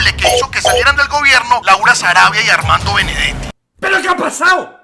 culpable que hizo que salieran del gobierno Laura Sarabia y Armando Benedetti. ¿Pero qué ha pasado?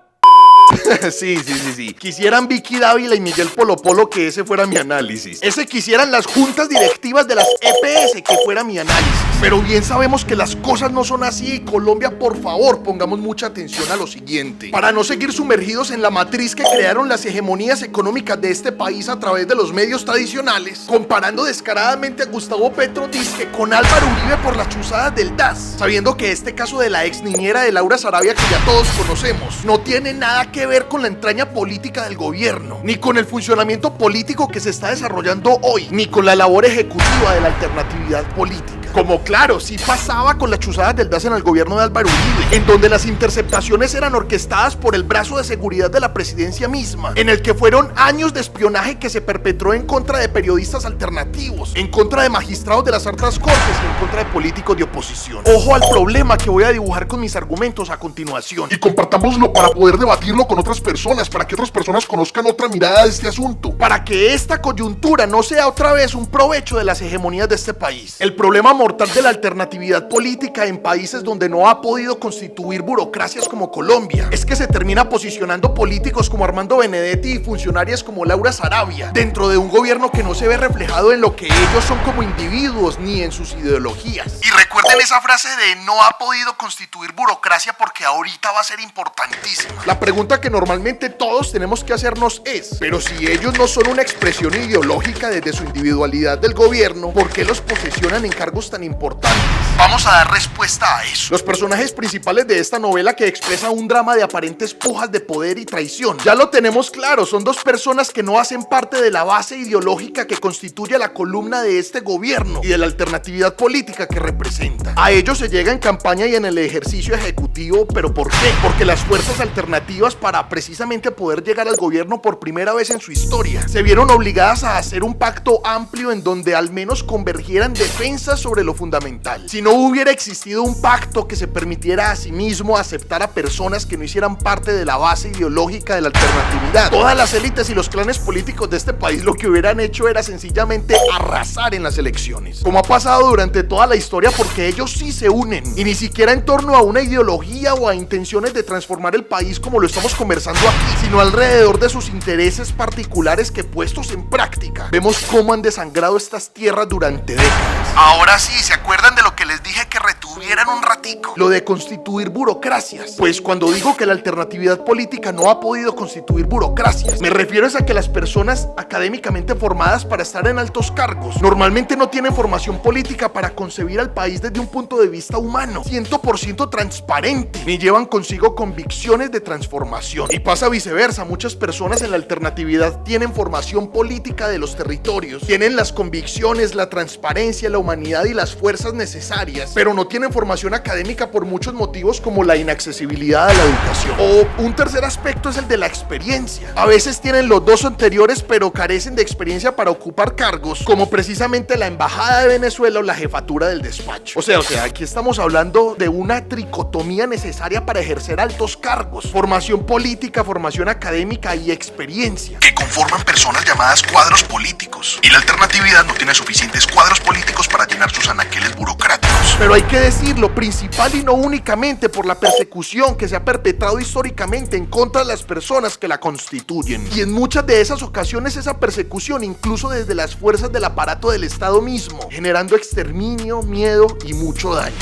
Sí. Quisieran Vicky Dávila y Miguel Polo Polo que ese fuera mi análisis. Quisieran las juntas directivas de las EPS que fuera mi análisis. Pero bien sabemos que las cosas no son así y Colombia, por favor, pongamos mucha atención a lo siguiente. Para no seguir sumergidos en la matriz que crearon las hegemonías económicas de este país a través de los medios tradicionales, comparando descaradamente a Gustavo Petro dizque con Álvaro Uribe por las chuzadas del DAS, sabiendo que este caso de la ex niñera de Laura Sarabia, que ya todos conocemos, no tiene nada que ver con la entraña política del gobierno, ni con el funcionamiento político que se está desarrollando hoy, ni con la labor ejecutiva de la alternatividad política. Como claro, sí pasaba con las chuzadas del DAS en el gobierno de Álvaro Uribe, en donde las interceptaciones eran orquestadas por el brazo de seguridad de la presidencia misma, en el que fueron años de espionaje que se perpetró en contra de periodistas alternativos, en contra de magistrados de las altas cortes y en contra de políticos de oposición. Ojo al problema que voy a dibujar con mis argumentos a continuación. Y compartámoslo para poder debatirlo con otras personas, para que otras personas conozcan otra mirada de este asunto. Para que esta coyuntura no sea otra vez un provecho de las hegemonías de este país. El problema mortal de la alternatividad política en países donde no ha podido constituir burocracias como Colombia es que se termina posicionando políticos como Armando Benedetti y funcionarias como Laura Sarabia dentro de un gobierno que no se ve reflejado en lo que ellos son como individuos ni en sus ideologías. Y recuerden esa frase de no ha podido constituir burocracia porque ahorita va a ser importantísima. La pregunta que normalmente todos tenemos que hacernos es, pero si ellos no son una expresión ideológica desde su individualidad del gobierno, ¿por qué los posesionan en cargos tan importantes? Vamos a dar respuesta a eso. Los personajes principales de esta novela que expresa un drama de aparentes pujas de poder y traición. Ya lo tenemos claro, son dos personas que no hacen parte de la base ideológica que constituye la columna de este gobierno y de la alternatividad política que representa. A ellos se llega en campaña y en el ejercicio ejecutivo, ¿pero por qué? Porque las fuerzas alternativas, para precisamente poder llegar al gobierno por primera vez en su historia, se vieron obligadas a hacer un pacto amplio en donde al menos convergieran defensas sobre lo fundamental. Si no hubiera existido un pacto que se permitiera a sí mismo aceptar a personas que no hicieran parte de la base ideológica de la alternatividad, todas las élites y los clanes políticos de este país lo que hubieran hecho era sencillamente arrasar en las elecciones, como ha pasado durante toda la historia, porque ellos sí se unen y ni siquiera en torno a una ideología o a intenciones de transformar el país como lo estamos conversando aquí, sino alrededor de sus intereses particulares que, puestos en práctica, vemos cómo han desangrado estas tierras durante décadas. Ahora sí, ¿se acuerdan de lo que les dije que retuvieran un ratico? Lo de constituir burocracias. Pues cuando digo que la alternatividad política no ha podido constituir burocracias, me refiero a que las personas académicamente formadas para estar en altos cargos normalmente no tienen formación política para concebir al país desde un punto de vista humano, 100% transparente, ni llevan consigo convicciones de transformación. Y pasa viceversa, muchas personas en la alternatividad tienen formación política de los territorios, tienen las convicciones, la transparencia, la humanidad y las fuerzas necesarias, pero no tienen formación académica por muchos motivos como la inaccesibilidad a la educación. O un tercer aspecto es el de la experiencia. A veces tienen los dos anteriores pero carecen de experiencia para ocupar cargos como precisamente la embajada de Venezuela o la jefatura del despacho. O sea, aquí estamos hablando de una tricotomía necesaria para ejercer altos cargos: formación política, formación académica y experiencia, que conforman personas llamadas cuadros políticos. Y la alternatividad no tiene suficientes cuadros políticos para llenar sus anaqueles burocráticos. Pero hay que decirlo, principal y no únicamente por la persecución que se ha perpetrado históricamente en contra de las personas que la constituyen. Y en muchas de esas ocasiones esa persecución incluso desde las fuerzas del aparato del Estado mismo, generando exterminio, miedo y mucho daño.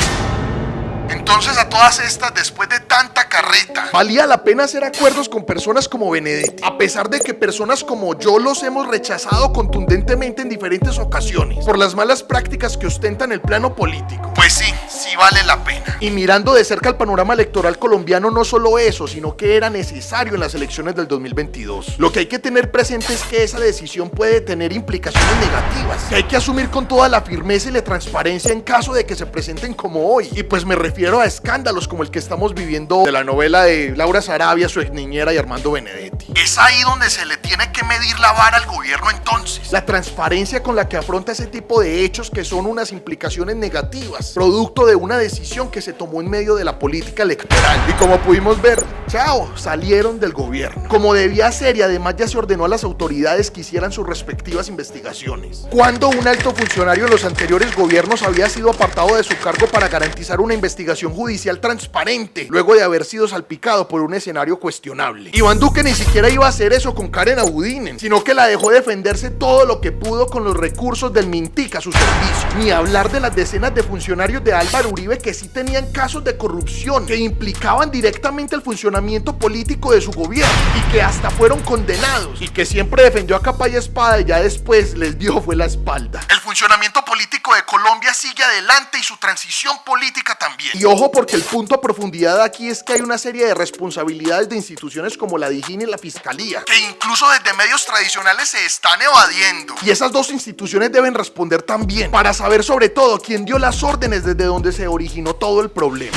Entonces, a todas estas, después de tanta carreta, valía la pena hacer acuerdos con personas como Benedetti, a pesar de que personas como yo los hemos rechazado contundentemente en diferentes ocasiones por las malas prácticas que ostentan el plano político. Pues sí vale la pena. Y mirando de cerca el panorama electoral colombiano, no solo eso, sino que era necesario en las elecciones del 2022. Lo que hay que tener presente es que esa decisión puede tener implicaciones negativas, que hay que asumir con toda la firmeza y la transparencia en caso de que se presenten como hoy. Y pues me refiero a escándalos como el que estamos viviendo de la la novela de Laura Sarabia, su exniñera y Armando Benedetti. Es ahí donde se le tiene que medir la vara al gobierno entonces. La transparencia con la que afronta ese tipo de hechos que son unas implicaciones negativas, producto de una decisión que se tomó en medio de la política electoral. Y como pudimos ver, chao, salieron del gobierno. Como debía ser, y además ya se ordenó a las autoridades que hicieran sus respectivas investigaciones. Cuando un alto funcionario en los anteriores gobiernos había sido apartado de su cargo para garantizar una investigación judicial transparente, luego de haber sido salpicado por un escenario cuestionable. Iván Duque ni siquiera iba a hacer eso con Karen Abudinen, sino que la dejó defenderse todo lo que pudo con los recursos del Mintic a su servicio. Ni hablar de las decenas de funcionarios de Álvaro Uribe que sí tenían casos de corrupción que implicaban directamente el funcionamiento político de su gobierno y que hasta fueron condenados, y que siempre defendió a capa y espada y ya después les dio fue la espalda. El funcionamiento político de Colombia sigue adelante y su transición política también. Y ojo, porque el punto a profundidad aquí es que hay una serie de responsabilidades de instituciones como la DIJÍN y la Fiscalía, que incluso desde medios tradicionales se están evadiendo. Y esas dos instituciones deben responder también, para saber sobre todo quién dio las órdenes desde donde se originó todo el problema.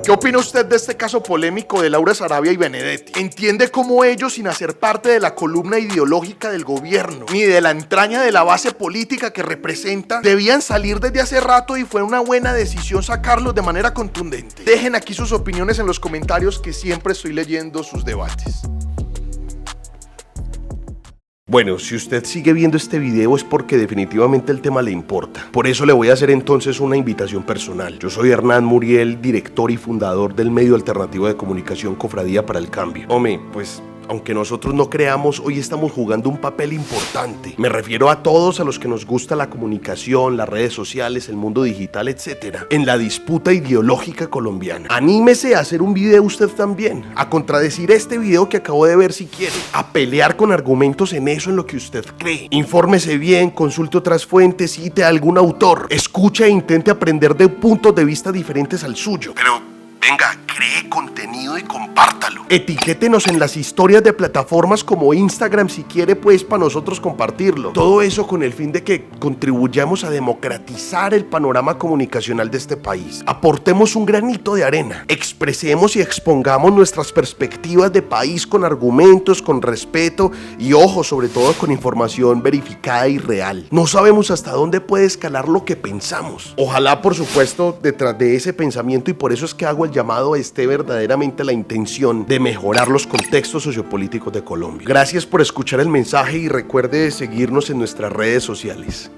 ¿Qué opina usted de este caso polémico de Laura Sarabia y Benedetti? ¿Entiende cómo ellos, sin hacer parte de la columna ideológica del gobierno, ni de la entraña de la base política que representan, debían salir desde hace rato y fue una buena decisión sacarlos de manera contundente? Dejen aquí sus opiniones en los comentarios, que siempre estoy leyendo sus debates. Bueno, si usted sigue viendo este video es porque definitivamente el tema le importa. Por eso le voy a hacer entonces una invitación personal. Yo soy Hernán Muriel, director y fundador del medio alternativo de comunicación Cofradía para el Cambio. Hombre, pues aunque nosotros no creamos, hoy estamos jugando un papel importante. Me refiero a todos a los que nos gusta la comunicación, las redes sociales, el mundo digital, etc. En la disputa ideológica colombiana. Anímese a hacer un video usted también, a contradecir este video que acabo de ver si quiere, a pelear con argumentos en eso en lo que usted cree. Infórmese bien, consulte otras fuentes, cite a algún autor, escuche e intente aprender de puntos de vista diferentes al suyo. Pero venga, cree contenido y compártalo. Etiquétenos en las historias de plataformas como Instagram si quiere, pues, para nosotros compartirlo. Todo eso con el fin de que contribuyamos a democratizar el panorama comunicacional de este país. Aportemos un granito de arena. Expresemos y expongamos nuestras perspectivas de país con argumentos, con respeto y, ojo, sobre todo con información verificada y real. No sabemos hasta dónde puede escalar lo que pensamos. Ojalá, por supuesto, detrás de ese pensamiento, y por eso es que hago el llamado, esté verdaderamente la intención de mejorar los contextos sociopolíticos de Colombia. Gracias por escuchar el mensaje y recuerde seguirnos en nuestras redes sociales.